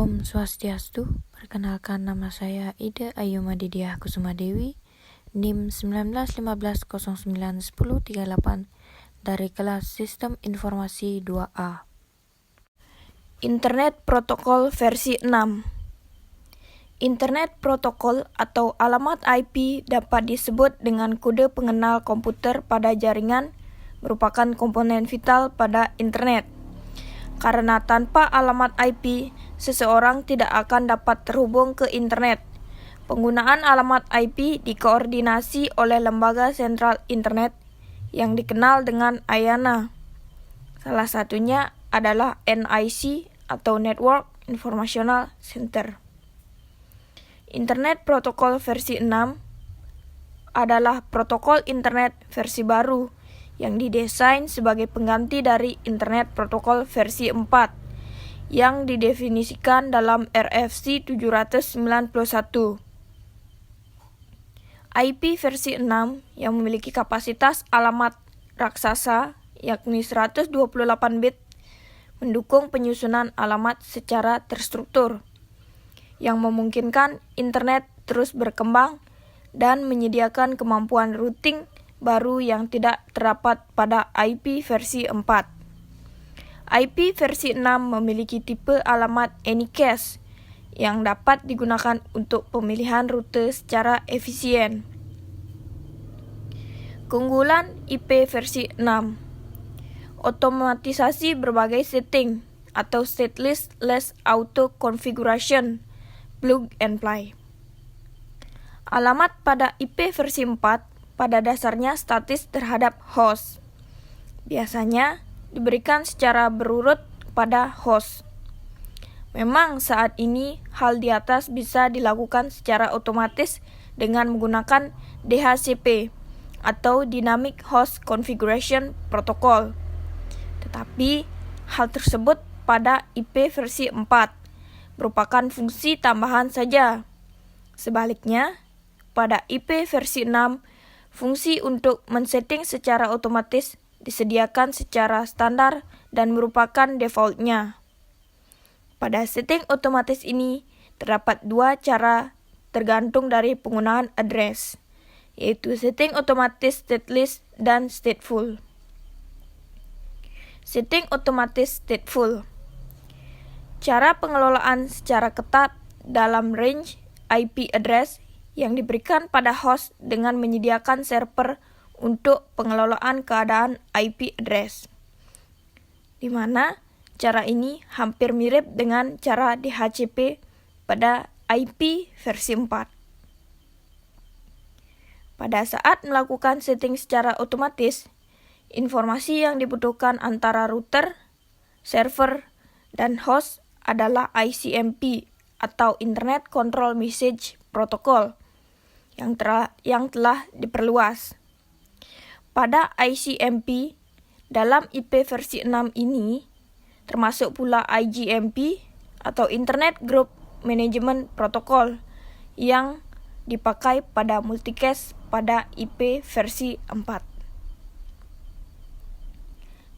Om Swastiastu, perkenalkan nama saya Ida Ayu Madidiah Kusuma Dewi, NIM 1915091038 dari kelas Sistem Informasi 2A. Internet Protokol versi 6. Internet Protokol atau alamat IP dapat disebut dengan kode pengenal komputer pada jaringan, merupakan komponen vital pada internet. Karena tanpa alamat IP, seseorang tidak akan dapat terhubung ke internet. Penggunaan alamat IP dikoordinasi oleh Lembaga Sentral Internet yang dikenal dengan IANA. Salah satunya adalah NIC atau Network Informational Center. Internet Protokol versi 6 adalah protokol internet versi baru yang didesain sebagai pengganti dari Internet Protokol versi 4 yang didefinisikan dalam RFC 791. IP versi 6 yang memiliki kapasitas alamat raksasa yakni 128 bit mendukung penyusunan alamat secara terstruktur yang memungkinkan internet terus berkembang dan menyediakan kemampuan routing baru yang tidak terdapat pada IP versi 4. IP versi 6 memiliki tipe alamat Anycast yang dapat digunakan untuk pemilihan rute secara efisien. Keunggulan IP versi 6: otomatisasi berbagai setting atau stateless auto configuration, plug and play. Alamat pada IP versi 4 pada dasarnya statis terhadap host. Biasanya diberikan secara berurut pada host. Memang saat ini hal di atas bisa dilakukan secara otomatis dengan menggunakan DHCP atau Dynamic Host Configuration Protocol. Tetapi hal tersebut pada IP versi 4 merupakan fungsi tambahan saja. Sebaliknya, pada IP versi 6 fungsi untuk men-setting secara otomatis disediakan secara standar dan merupakan defaultnya. Pada setting otomatis ini terdapat dua cara tergantung dari penggunaan address, yaitu setting otomatis stateless dan stateful. Setting otomatis stateful. Cara pengelolaan secara ketat dalam range IP address yang diberikan pada host dengan menyediakan server untuk pengelolaan keadaan IP address, di mana cara ini hampir mirip dengan cara DHCP pada IP versi 4. Pada saat melakukan setting secara otomatis, informasi yang dibutuhkan antara router, server, dan host adalah ICMP atau Internet Control Message Protocol yang telah diperluas. Pada ICMP dalam IP versi 6 ini termasuk pula IGMP atau Internet Group Management Protocol yang dipakai pada multicast pada IP versi 4.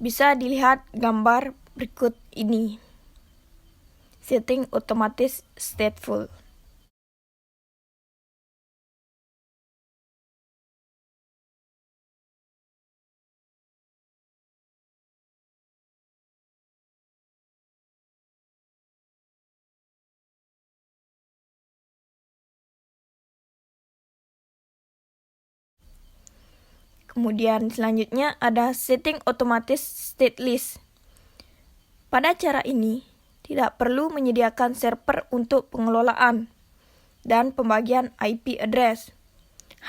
Bisa dilihat gambar berikut ini. Setting otomatis stateful. Kemudian selanjutnya ada setting otomatis stateless. Pada cara ini, tidak perlu menyediakan server untuk pengelolaan dan pembagian IP address.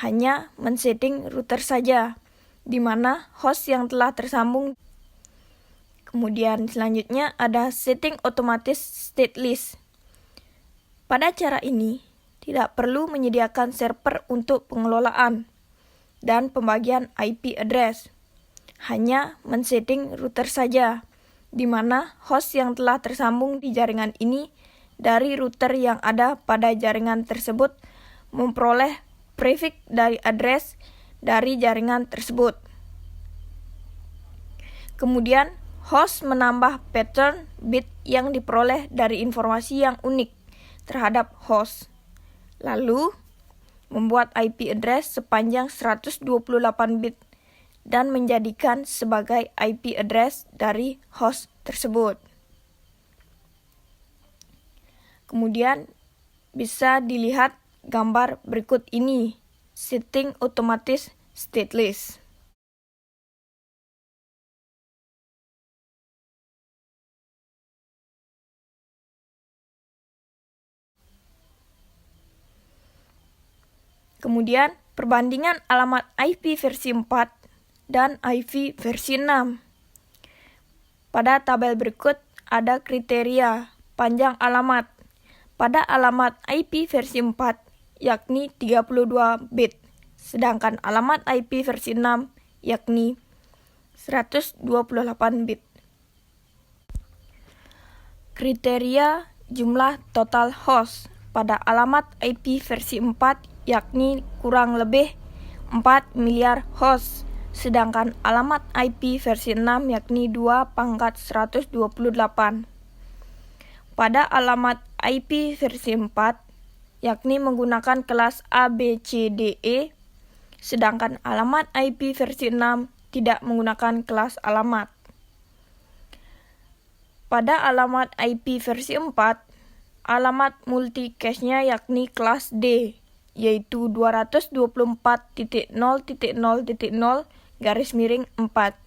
Hanya men-setting router saja, di mana host yang telah tersambung. Kemudian selanjutnya ada setting otomatis stateless. Pada cara ini, tidak perlu menyediakan server untuk pengelolaan dan pembagian IP address. Hanya men-setting router saja, di mana host yang telah tersambung di jaringan ini dari router yang ada pada jaringan tersebut memperoleh prefix dari address dari jaringan tersebut. Kemudian, host menambah pattern bit yang diperoleh dari informasi yang unik terhadap host, lalu membuat IP address sepanjang 128 bit dan menjadikan sebagai IP address dari host tersebut. Kemudian bisa dilihat gambar berikut ini, setting otomatis stateless. Kemudian, perbandingan alamat IP versi 4 dan IP versi 6. Pada tabel berikut ada kriteria panjang alamat. Pada alamat IP versi 4, yakni 32 bit, sedangkan alamat IP versi 6, yakni 128 bit. Kriteria jumlah total host pada alamat IP versi 4 yakni kurang lebih 4 miliar host, sedangkan alamat IP versi 6 yakni 2/128. Pada alamat IP versi 4 yakni menggunakan kelas ABCDE, sedangkan alamat IP versi 6 tidak menggunakan kelas alamat. Pada alamat IP versi 4, alamat multicache-nya yakni kelas D, yaitu 224.0.0.0/4,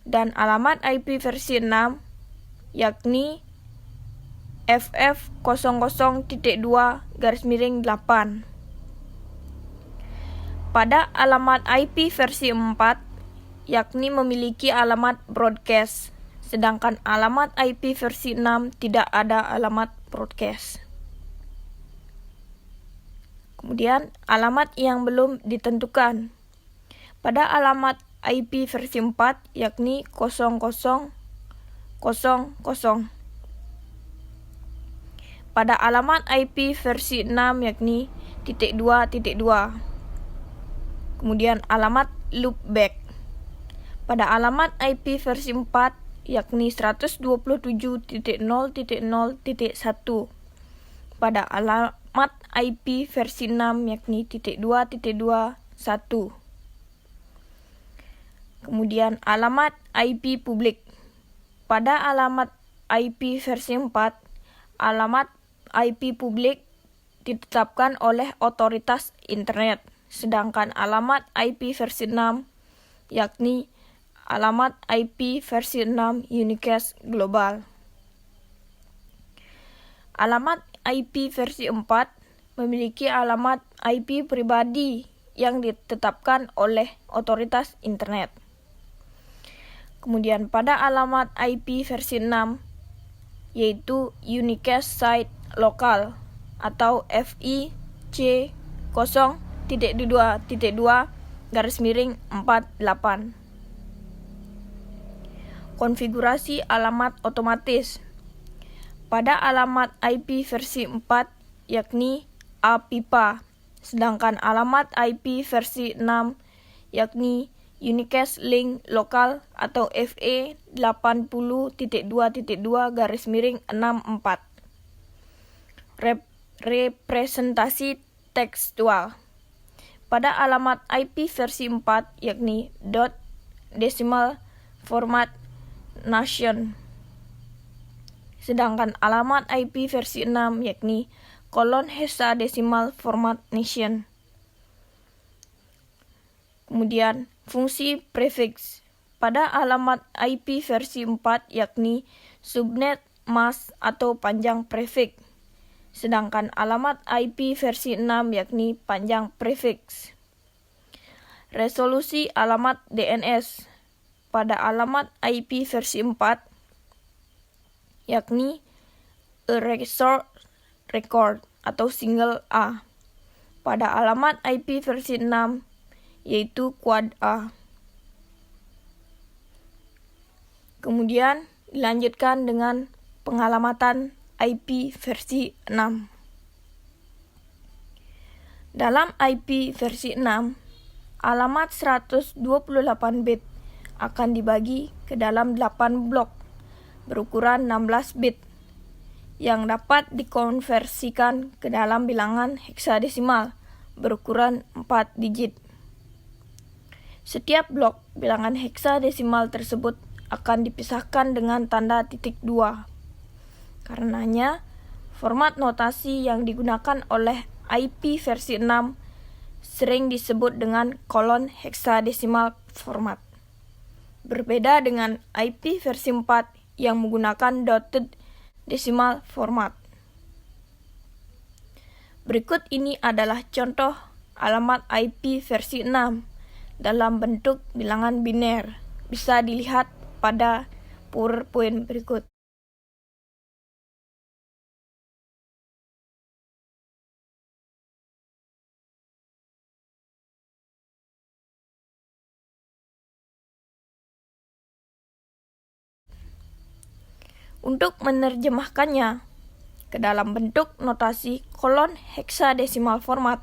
dan alamat IP versi 6 yakni FF00.2/8. Pada alamat IP versi 4 yakni memiliki alamat broadcast, sedangkan alamat IP versi 6 tidak ada alamat broadcast. Kemudian, alamat yang belum ditentukan. Pada alamat IP versi 4 yakni 0000. Pada alamat IP versi 6 yakni .2.2. Kemudian alamat loopback. Pada alamat IP versi 4 yakni 127.0.0.1. Pada alamat IP versi 6 yakni .2.2.1. Kemudian alamat IP publik. Pada alamat IP versi 4, alamat IP publik ditetapkan oleh otoritas internet, sedangkan alamat IP versi 6 yakni alamat IP versi 6 unicast global. Alamat IP versi 4 memiliki alamat IP pribadi yang ditetapkan oleh otoritas internet. Kemudian pada alamat IP versi 6 yaitu unicast site lokal atau FIC0.2.2/48. Konfigurasi alamat otomatis. Pada alamat IP versi 4 yakni APIPA, sedangkan alamat IP versi 6 yakni unicast link lokal atau FE80.2.2/64. Representasi tekstual. Pada alamat IP versi 4 yakni dot decimal format nation, sedangkan alamat IP versi 6 yakni kolon hexadecimal format nation. Kemudian fungsi prefix. Pada alamat IP versi 4 yakni subnet mask atau panjang prefix, sedangkan alamat IP versi 6 yakni panjang prefix. Resolusi alamat DNS. Pada alamat IP versi 4 yakni a resource record atau single A. Pada alamat IP versi 6 yaitu quad A. Kemudian dilanjutkan dengan pengalamatan IP versi 6. Dalam IP versi 6, alamat 128 bit akan dibagi ke dalam 8 blok berukuran 16 bit yang dapat dikonversikan ke dalam bilangan heksadesimal berukuran 4 digit. Setiap blok bilangan heksadesimal tersebut akan dipisahkan dengan tanda titik 2. Karenanya, format notasi yang digunakan oleh IP versi 6 sering disebut dengan kolon heksadesimal format. Berbeda dengan IP versi 4 yang menggunakan dotted decimal format. Berikut ini adalah contoh alamat IP versi 6 dalam bentuk bilangan biner. Bisa dilihat pada PowerPoint berikut. Untuk menerjemahkannya ke dalam bentuk notasi kolon heksadesimal format,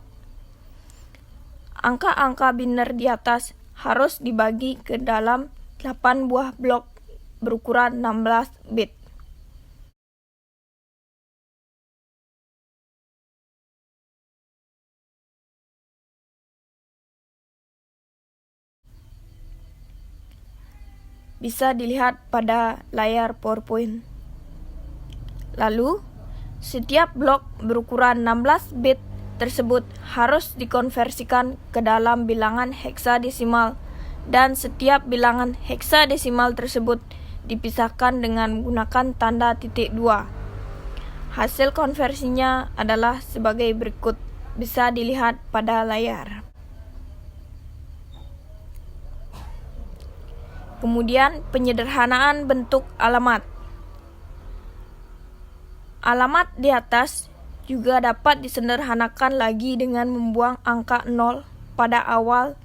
angka-angka biner di atas harus dibagi ke dalam 8 buah blok berukuran 16 bit. Bisa dilihat pada layar PowerPoint. Lalu, setiap blok berukuran 16 bit tersebut harus dikonversikan ke dalam bilangan heksadesimal dan setiap bilangan heksadesimal tersebut dipisahkan dengan menggunakan tanda titik 2. Hasil konversinya adalah sebagai berikut. Bisa dilihat pada layar. Kemudian penyederhanaan bentuk alamat. Alamat di atas juga dapat disederhanakan lagi dengan membuang angka 0 pada awal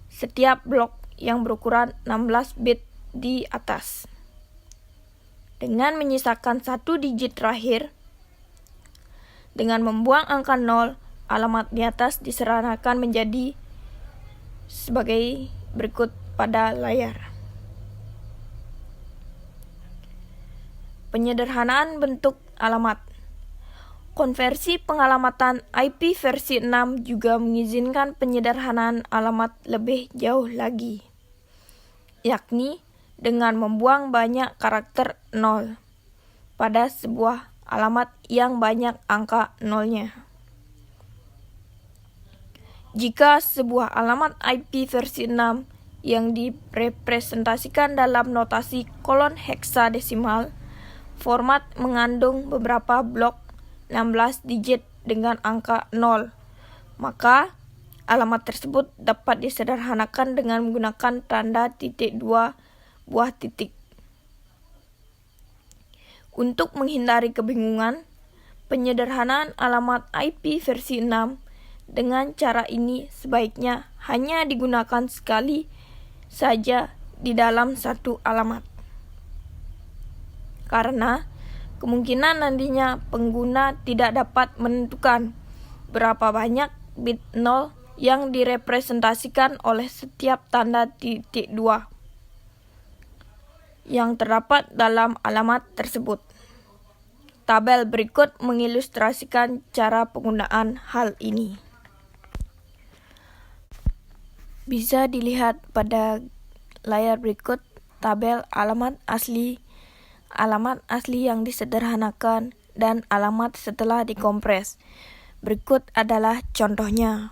setiap blok yang berukuran 16 bit di atas. Dengan menyisakan satu digit terakhir, dengan membuang angka 0, alamat di atas disederhanakan menjadi sebagai berikut pada layar. Penyederhanaan bentuk alamat. Konversi pengalamatan IP versi 6 juga mengizinkan penyederhanaan alamat lebih jauh lagi, yakni dengan membuang banyak karakter 0 pada sebuah alamat yang banyak angka nolnya. Jika sebuah alamat IP versi 6 yang direpresentasikan dalam notasi kolon heksadesimal format mengandung beberapa blok 16 digit dengan angka 0, maka alamat tersebut dapat disederhanakan dengan menggunakan tanda titik 2 buah titik. Untuk menghindari kebingungan, penyederhanaan alamat IP versi 6 dengan cara ini sebaiknya hanya digunakan sekali saja di dalam satu alamat. Karena kemungkinan nantinya pengguna tidak dapat menentukan berapa banyak bit 0 yang direpresentasikan oleh setiap tanda titik 2 yang terdapat dalam alamat tersebut. Tabel berikut mengilustrasikan cara penggunaan hal ini. Bisa dilihat pada layar berikut tabel alamat asli yang disederhanakan, dan alamat setelah dikompres. Berikut adalah contohnya.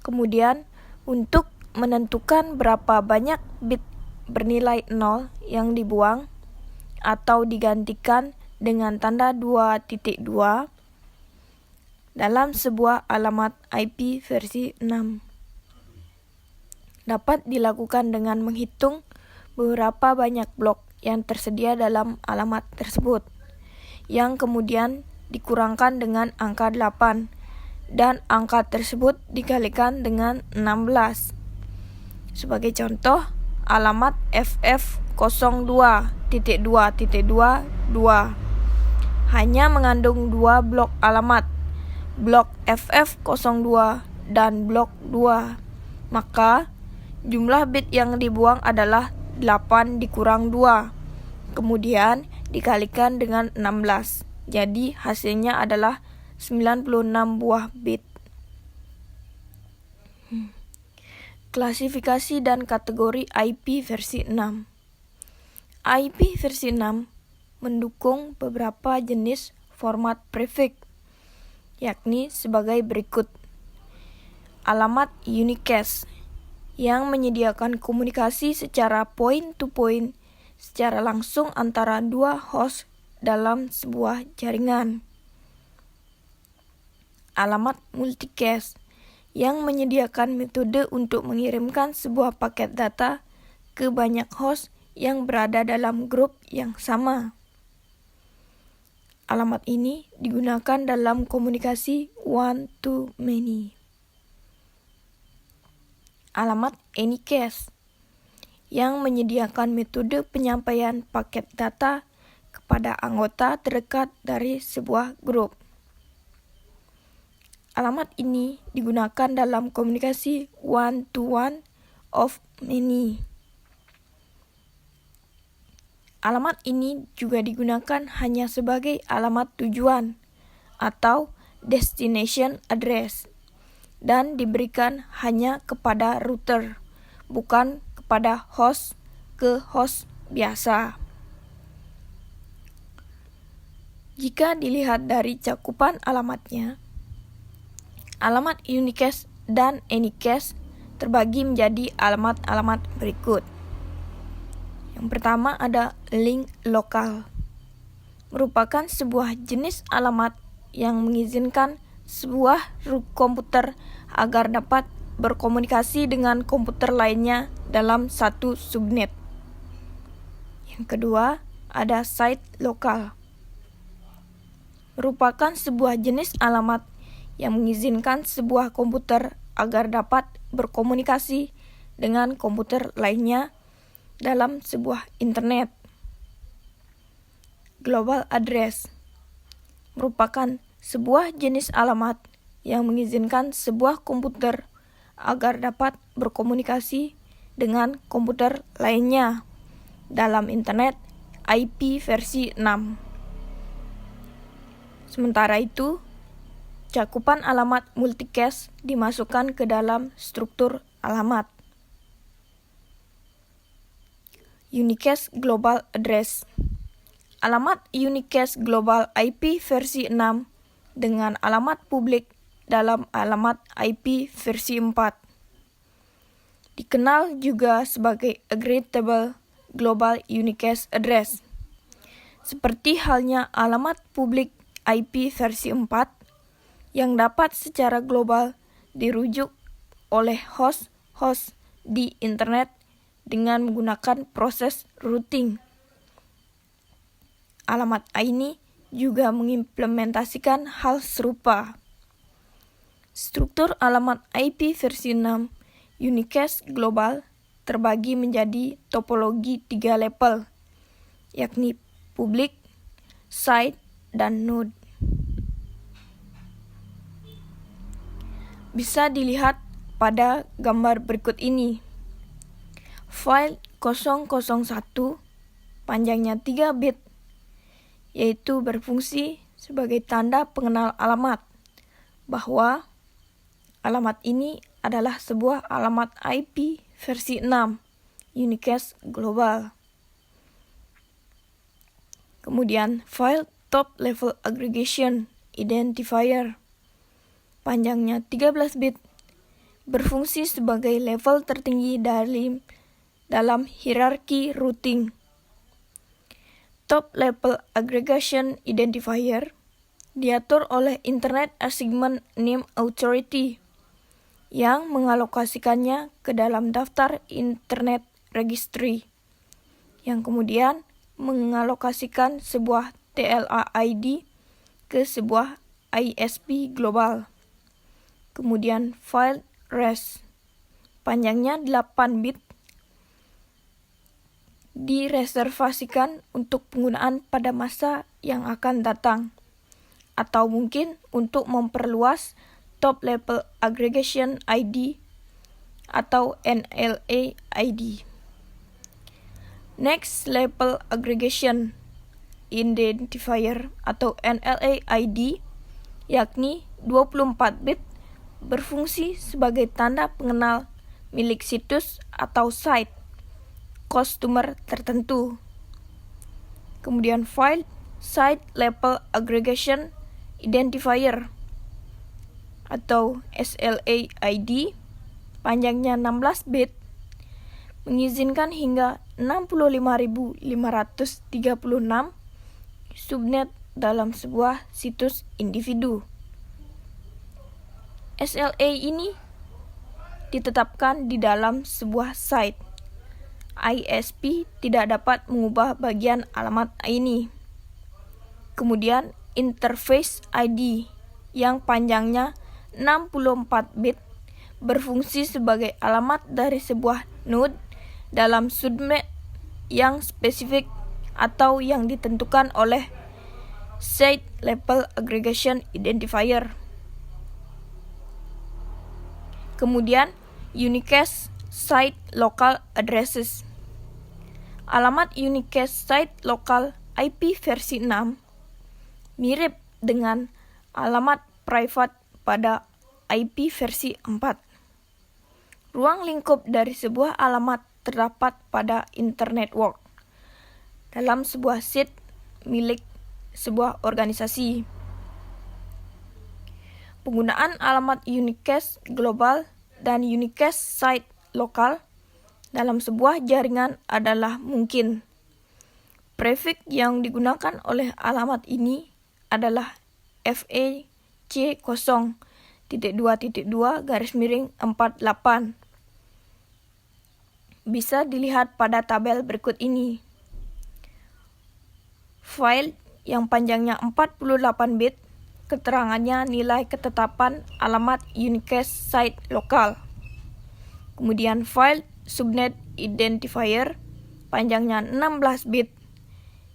Kemudian, untuk menentukan berapa banyak bit bernilai 0 yang dibuang atau digantikan dengan tanda 2.2 dalam sebuah alamat IP versi 6. Dapat dilakukan dengan menghitung beberapa banyak blok yang tersedia dalam alamat tersebut, yang kemudian dikurangkan dengan angka 8, dan angka tersebut dikalikan dengan 16. Sebagai contoh, alamat FF02.2.22 hanya mengandung dua blok alamat, blok FF02 dan blok 2. Maka jumlah bit yang dibuang adalah 8 dikurang 2, kemudian dikalikan dengan 16. Jadi hasilnya adalah 96 buah bit. Klasifikasi dan kategori IP versi 6. IP versi 6 mendukung beberapa jenis format prefix, yakni sebagai berikut. Alamat unicast yang menyediakan komunikasi secara point-to-point secara langsung antara dua host dalam sebuah jaringan. Alamat multicast yang menyediakan metode untuk mengirimkan sebuah paket data ke banyak host yang berada dalam grup yang sama. Alamat ini digunakan dalam komunikasi one-to-many. Alamat anycast yang menyediakan metode penyampaian paket data kepada anggota terdekat dari sebuah grup. Alamat ini digunakan dalam komunikasi one-to-one of many. Alamat ini juga digunakan hanya sebagai alamat tujuan atau destination address dan diberikan hanya kepada router, bukan kepada host ke host biasa. Jika dilihat dari cakupan alamatnya, alamat unicast dan anycast terbagi menjadi alamat-alamat berikut. Yang pertama ada link lokal, merupakan sebuah jenis alamat yang mengizinkan sebuah komputer agar dapat berkomunikasi dengan komputer lainnya dalam satu subnet. Yang kedua ada site lokal, merupakan sebuah jenis alamat yang mengizinkan sebuah komputer agar dapat berkomunikasi dengan komputer lainnya dalam sebuah internet. Global address merupakan sebuah jenis alamat yang mengizinkan sebuah komputer agar dapat berkomunikasi dengan komputer lainnya dalam internet IP versi 6. Sementara itu, cakupan alamat multicast dimasukkan ke dalam struktur alamat. Unicast Global Address, alamat unicast global IP versi 6 dengan alamat publik dalam alamat IP versi 4. Dikenal juga sebagai Aggregable Global Unicast Address. Seperti halnya alamat publik IP versi 4 yang dapat secara global dirujuk oleh host-host di internet dengan menggunakan proses routing. Alamat ini juga mengimplementasikan hal serupa. Struktur alamat IP versi 6 unicast global terbagi menjadi topologi 3 level, yakni publik, site, dan node. Bisa dilihat pada gambar berikut ini. File 001 panjangnya 3 bit, yaitu berfungsi sebagai tanda pengenal alamat bahwa alamat ini adalah sebuah alamat IP versi 6 unicast global. Kemudian file top level aggregation identifier panjangnya 13 bit berfungsi sebagai level tertinggi dalam hierarki routing. Top level aggregation identifier diatur oleh Internet Assignment Name Authority yang mengalokasikannya ke dalam daftar Internet Registry, yang kemudian mengalokasikan sebuah TLA ID ke sebuah ISP global. Kemudian file res panjangnya 8 bit direservasikan untuk penggunaan pada masa yang akan datang, atau mungkin untuk memperluas Top Level Aggregation ID atau NLA ID. Next Level Aggregation Identifier atau NLA ID, yakni 24 bit, berfungsi sebagai tanda pengenal milik situs atau site customer tertentu. Kemudian file Site Level Aggregation Identifier atau SLA ID, panjangnya 16 bit, mengizinkan hingga 65.536 subnet dalam sebuah situs individu. SLA ini ditetapkan di dalam sebuah site. ISP tidak dapat mengubah bagian alamat ini. Kemudian interface ID yang panjangnya 64 bit berfungsi sebagai alamat dari sebuah node dalam subnet yang spesifik atau yang ditentukan oleh Site Level Aggregation Identifier. Kemudian unicast site local addresses. Alamat unicast site local IP versi 6 mirip dengan alamat private pada IP versi 4. Ruang lingkup dari sebuah alamat terdapat pada internet network dalam sebuah seat milik sebuah organisasi. Penggunaan alamat unicast global dan unicast site lokal dalam sebuah jaringan adalah mungkin. Prefix yang digunakan oleh alamat ini adalah FEC0.2.2/48. Bisa dilihat pada tabel berikut ini. File yang panjangnya 48 bit, keterangannya nilai ketetapan alamat unicast site lokal. Kemudian file subnet identifier panjangnya 16 bit,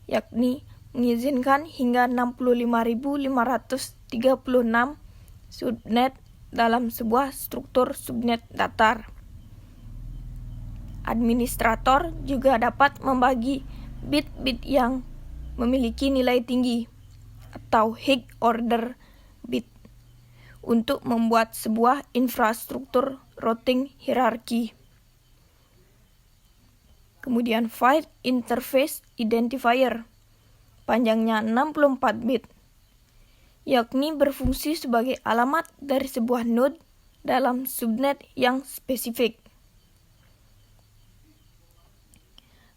yakni mengizinkan hingga 65.536 subnet dalam sebuah struktur subnet datar. Administrator juga dapat membagi bit-bit yang memiliki nilai tinggi atau high order bit untuk membuat sebuah infrastruktur routing hierarki. Kemudian file interface identifier panjangnya 64 bit, yakni berfungsi sebagai alamat dari sebuah node dalam subnet yang spesifik.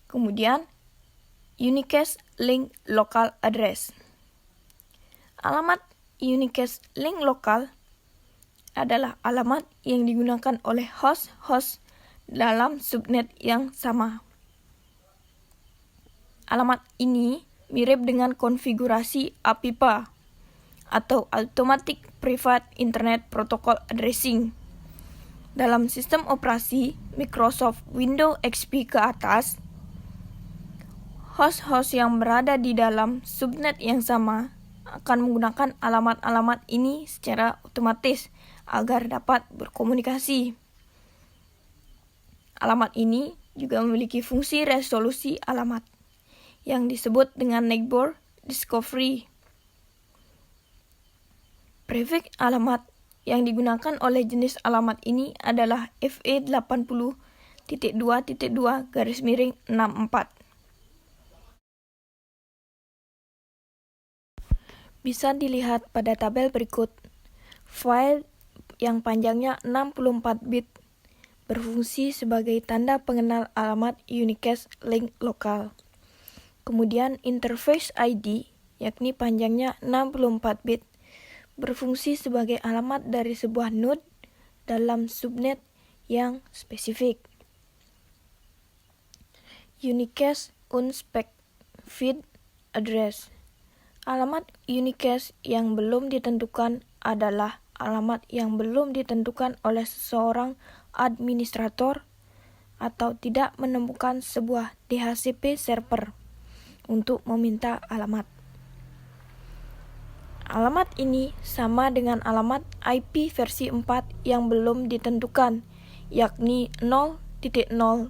Kemudian unicast link local address. Alamat unicast link lokal adalah alamat yang digunakan oleh host-host dalam subnet yang sama. Alamat ini mirip dengan konfigurasi APIPA atau Automatic Private Internet Protocol Addressing. Dalam sistem operasi Microsoft Windows XP ke atas, host-host yang berada di dalam subnet yang sama akan menggunakan alamat-alamat ini secara otomatis agar dapat berkomunikasi. Alamat ini juga memiliki fungsi resolusi alamat yang disebut dengan neighbor discovery. Prefix alamat yang digunakan oleh jenis alamat ini adalah FE80.2.2/64. Bisa dilihat pada tabel berikut. File yang panjangnya 64 bit berfungsi sebagai tanda pengenal alamat unicast link lokal. Kemudian interface ID, yakni panjangnya 64 bit, berfungsi sebagai alamat dari sebuah node dalam subnet yang spesifik. Unicast unspecified address. Alamat unicast yang belum ditentukan adalah alamat yang belum ditentukan oleh seseorang administrator atau tidak menemukan sebuah DHCP server untuk meminta alamat. Alamat ini sama dengan alamat IP versi 4 yang belum ditentukan, yakni 0.0.0.0.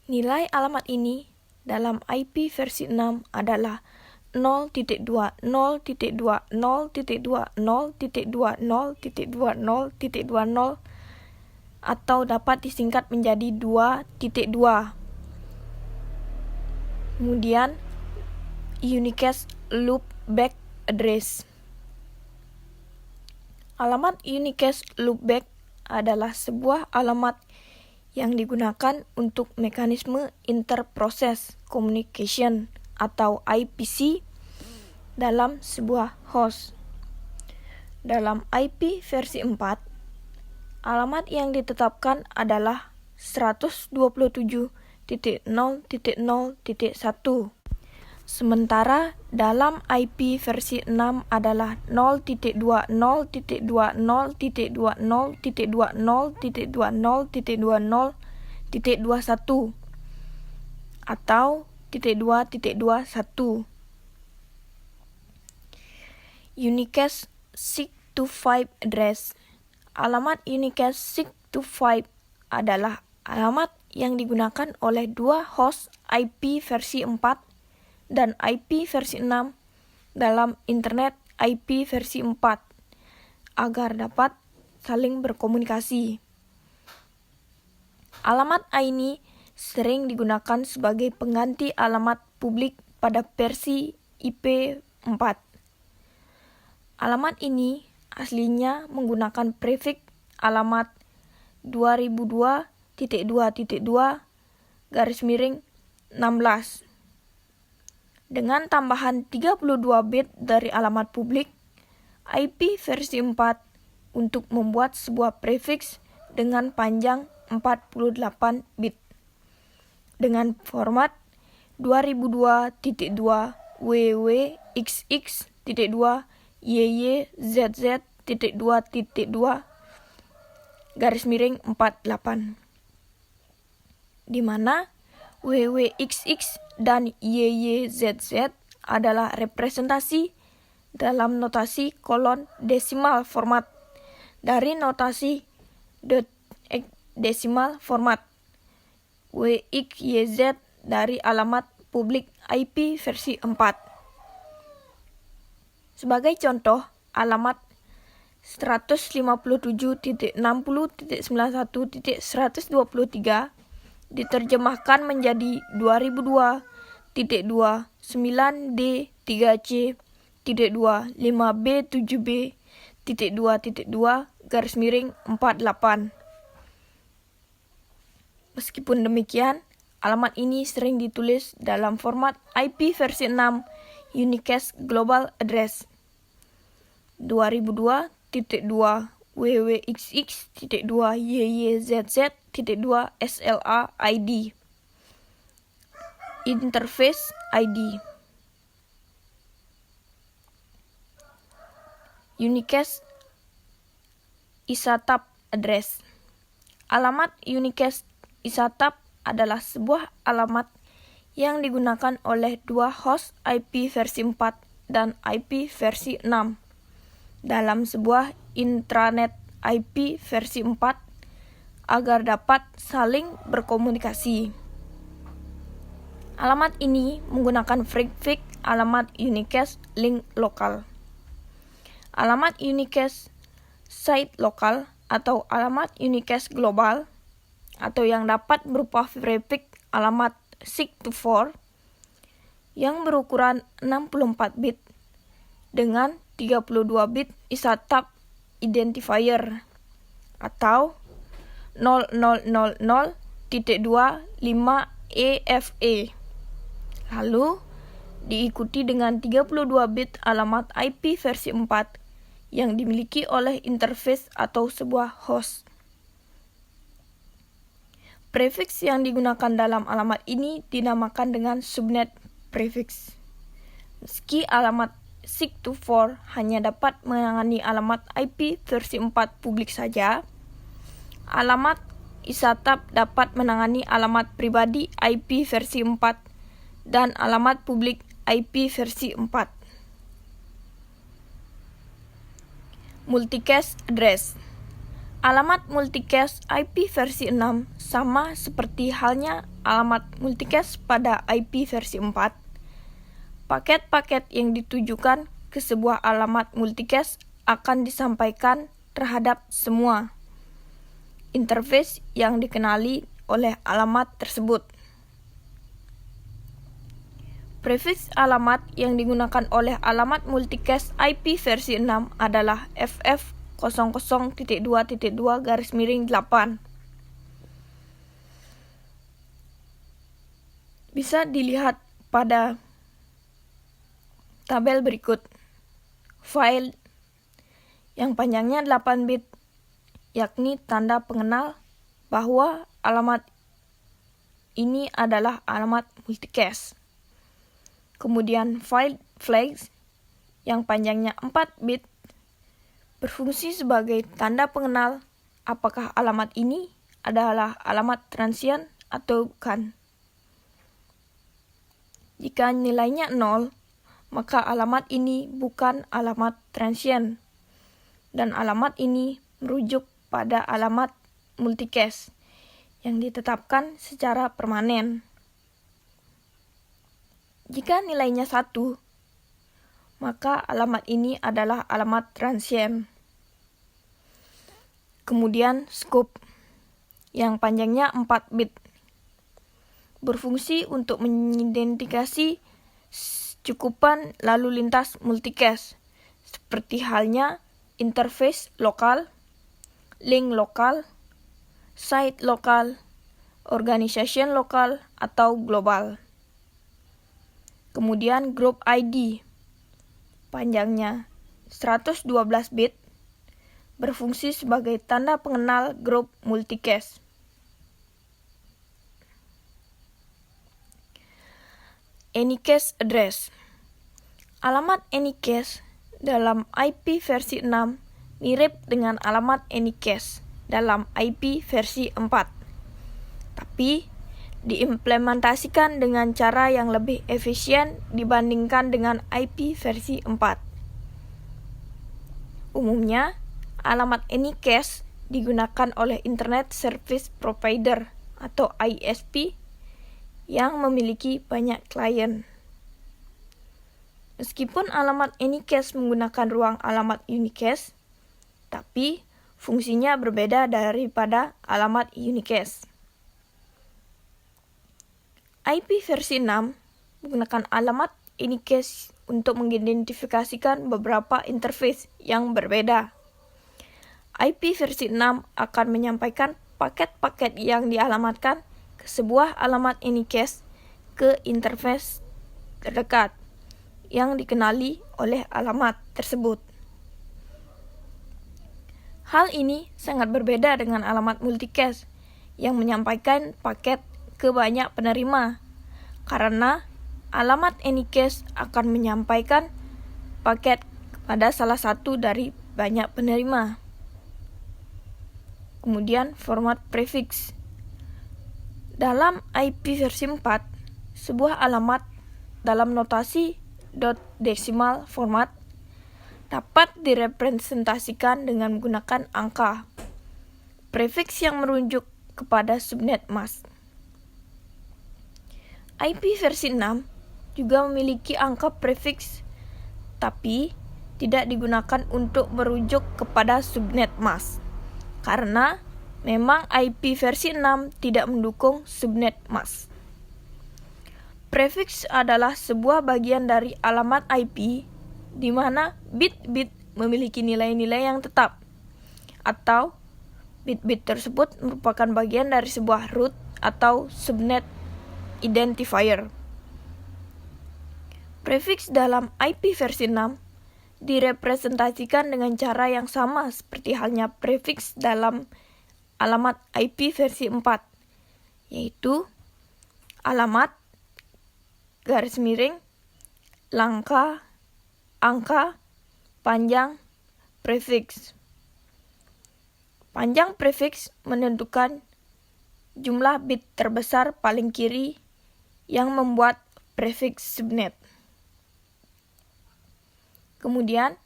Nilai alamat ini dalam IP versi 6 adalah 0.2.0.2.0.20.20.20 atau dapat disingkat menjadi 2.2. Kemudian unicast loopback address. Alamat unicast loopback adalah sebuah alamat yang digunakan untuk mekanisme interprocess communication atau IPC dalam sebuah host. Dalam IP versi 4, alamat yang ditetapkan adalah 127.0.0.1. Sementara dalam IP versi 6 adalah 0.2.0.20.20.20.21 atau 2.21. Unicast seek to 5 address. Alamat unicast seek to 5 adalah alamat yang digunakan oleh dua host IP versi 4 dan IP versi 6 dalam Internet IP versi 4 agar dapat saling berkomunikasi. Alamat ini sering digunakan sebagai pengganti alamat publik pada versi IP 4. Alamat ini aslinya menggunakan prefix alamat 2002.2.2/16 dengan tambahan 32 bit dari alamat publik. IP versi 4 untuk membuat sebuah prefix dengan panjang 48 bit dengan format 2002.2 www.xx.2.2/48 di mana WWXX dan YYZZ adalah representasi dalam notasi kolon desimal format dari notasi desimal format. WXYZ dari alamat publik IP versi 4. Sebagai contoh, alamat 157.60.91.123 diterjemahkan menjadi 2002.9D3C.25B7B.2.48. Meskipun demikian, alamat ini sering ditulis dalam format IP versi 6 Unicast Global Address 2002.2 www.xx.2 yyyzz.2 SLA ID Interface ID. Unicast ISATAP Address. Alamat Unicast ISATAP adalah sebuah alamat yang digunakan oleh dua host IP versi 4 dan IP versi 6 dalam sebuah intranet IP versi 4 agar dapat saling berkomunikasi. Alamat ini menggunakan prefix alamat unicast link lokal. Alamat unicast site lokal atau alamat unicast global atau yang dapat berupa prefix alamat 64 yang berukuran 64 bit dengan 32 bit ISATAP identifier atau 0000.25EFE. Lalu diikuti dengan 32 bit alamat IP versi 4 yang dimiliki oleh interface atau sebuah host. Prefix yang digunakan dalam alamat ini dinamakan dengan subnet prefix. Meski alamat 624 hanya dapat menangani alamat IP versi 4 publik saja, alamat ISATAP dapat menangani alamat pribadi IP versi 4 dan alamat publik IP versi 4. Multicast address. Alamat multicast IP versi 6 sama seperti halnya alamat multicast pada IP versi 4. Paket-paket yang ditujukan ke sebuah alamat multicast akan disampaikan terhadap semua interface yang dikenali oleh alamat tersebut. Prefiks alamat yang digunakan oleh alamat multicast IP versi 6 adalah FF00.2.2/8. Bisa dilihat pada tabel berikut. File yang panjangnya 8 bit, yakni tanda pengenal bahwa alamat ini adalah alamat multicast. Kemudian file flags yang panjangnya 4 bit berfungsi sebagai tanda pengenal apakah alamat ini adalah alamat transient atau bukan. Jika nilainya 0, maka alamat ini bukan alamat transient dan alamat ini merujuk pada alamat multicast yang ditetapkan secara permanen. Jika nilainya 1, maka alamat ini adalah alamat transient. Kemudian scope yang panjangnya 4 bit berfungsi untuk mengidentifikasi cakupan lalu lintas multicast seperti halnya interface lokal, link lokal, site lokal, organization lokal, atau global. Kemudian group ID panjangnya 112 bit berfungsi sebagai tanda pengenal grup multicast. Anycast address. Alamat anycast dalam IP versi 6 mirip dengan alamat anycast dalam IP versi 4, tapi diimplementasikan dengan cara yang lebih efisien dibandingkan dengan IP versi 4. Umumnya, alamat anycast digunakan oleh Internet Service Provider atau ISP yang memiliki banyak klien. Meskipun alamat anycast menggunakan ruang alamat unicast, tapi fungsinya berbeda daripada alamat unicast. IP versi 6 menggunakan alamat anycast untuk mengidentifikasikan beberapa interface yang berbeda. IP versi 6 akan menyampaikan paket-paket yang dialamatkan ke sebuah alamat anycast ke interface terdekat yang dikenali oleh alamat tersebut. Hal ini sangat berbeda dengan alamat multicast yang menyampaikan paket ke banyak penerima, karena alamat anycast akan menyampaikan paket kepada salah satu dari banyak penerima. Kemudian format prefix. Dalam IP versi 4, sebuah alamat dalam notasi .decimal format dapat direpresentasikan dengan menggunakan angka prefix yang merujuk kepada subnet mask. IP versi 6 juga memiliki angka prefix, tapi tidak digunakan untuk merujuk kepada subnet mask, karena memang IP versi 6 tidak mendukung subnet mask. Prefix adalah sebuah bagian dari alamat IP di mana bit-bit memiliki nilai-nilai yang tetap, atau bit-bit tersebut merupakan bagian dari sebuah root atau subnet identifier. Prefix dalam IP versi 6 direpresentasikan dengan cara yang sama seperti halnya prefix dalam alamat IP versi 4, yaitu alamat, garis miring, angka, panjang, prefix. Panjang prefiks menentukan jumlah bit terbesar paling kiri yang membuat prefiks subnet. Kemudian,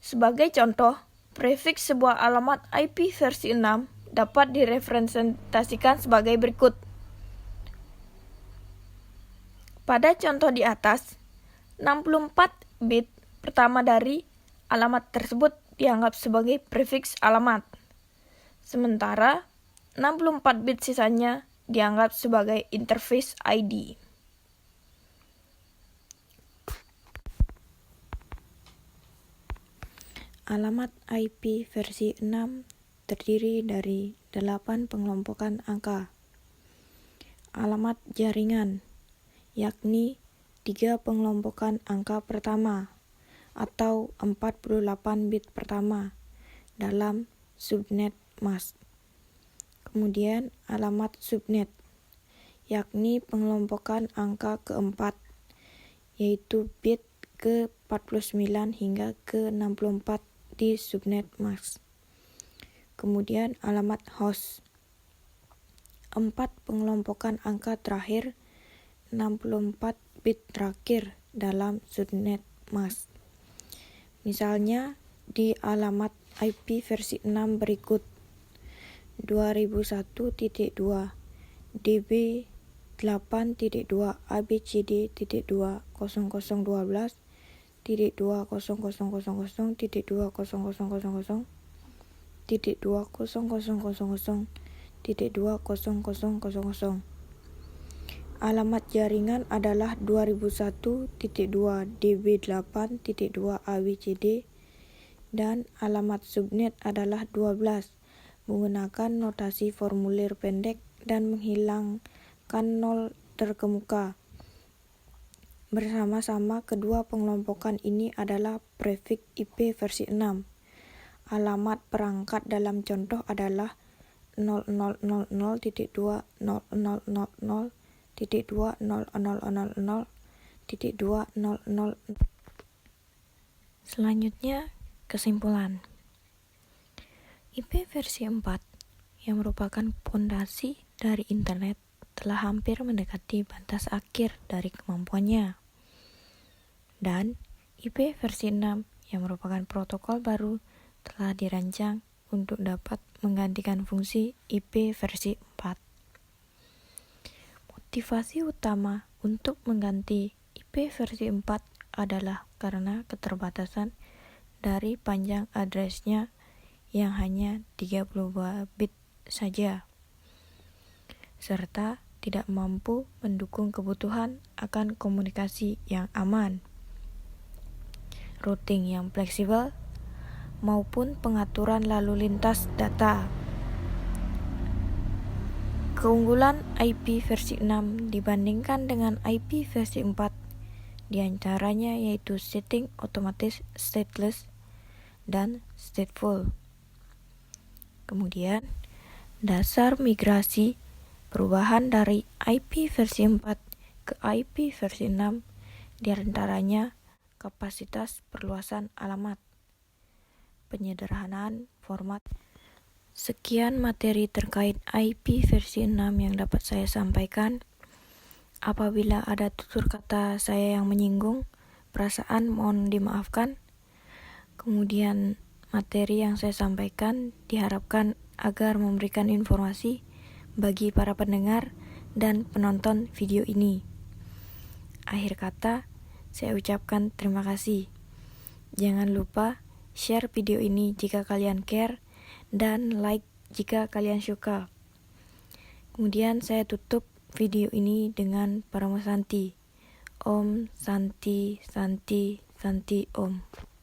sebagai contoh, prefiks sebuah alamat IP versi 6 dapat direpresentasikan sebagai berikut. Pada contoh di atas, 64 bit pertama dari alamat tersebut dianggap sebagai prefiks alamat. Sementara 64 bit sisanya dianggap sebagai interface ID. Alamat IP versi 6 terdiri dari 8 pengelompokan angka. Alamat jaringan, yakni 3 pengelompokan angka pertama atau 48 bit pertama dalam subnet mask. Kemudian alamat subnet, yakni pengelompokan angka keempat, yaitu bit ke-49 hingga ke-64 di subnet mask. Kemudian alamat host, 4 pengelompokan angka terakhir, 64 bit terakhir dalam subnet mask. Misalnya di alamat IP versi 6 berikut: 2001.2 db 8.2 abcd.12.2000.2000.2000.2000. Alamat jaringan adalah 2001.2 db8.2 abcd dan alamat subnet adalah 12 menggunakan notasi formulir pendek dan menghilangkan nol terkemuka. Bersama-sama kedua pengelompokan ini adalah prefiks IP versi 6. Alamat perangkat dalam contoh adalah 0000.20000.20000.2000. Selanjutnya, kesimpulan. IP versi 4 yang merupakan pondasi dari internet telah hampir mendekati batas akhir dari kemampuannya. Dan IP versi 6 yang merupakan protokol baru telah dirancang untuk dapat menggantikan fungsi IP versi 4. Motivasi utama untuk mengganti IP versi 4 adalah karena keterbatasan dari panjang address-nya yang hanya 32 bit saja, serta tidak mampu mendukung kebutuhan akan komunikasi yang aman, routing yang fleksibel, maupun pengaturan lalu lintas data. Keunggulan IP versi 6 dibandingkan dengan IP versi 4 diantaranya yaitu setting otomatis stateless dan stateful. Kemudian, dasar migrasi perubahan dari IP versi 4 ke IP versi 6 diantaranya kapasitas perluasan alamat, penyederhanaan format. Sekian materi terkait IP versi 6 yang dapat saya sampaikan. Apabila ada tutur kata saya yang menyinggung perasaan, mohon dimaafkan. Kemudian materi yang saya sampaikan diharapkan agar memberikan informasi bagi para pendengar dan penonton video ini. Akhir kata, saya ucapkan terima kasih. Jangan lupa share video ini jika kalian care dan like jika kalian suka. Kemudian saya tutup video ini dengan Paramasanti. Om Santi Santi Santi Om.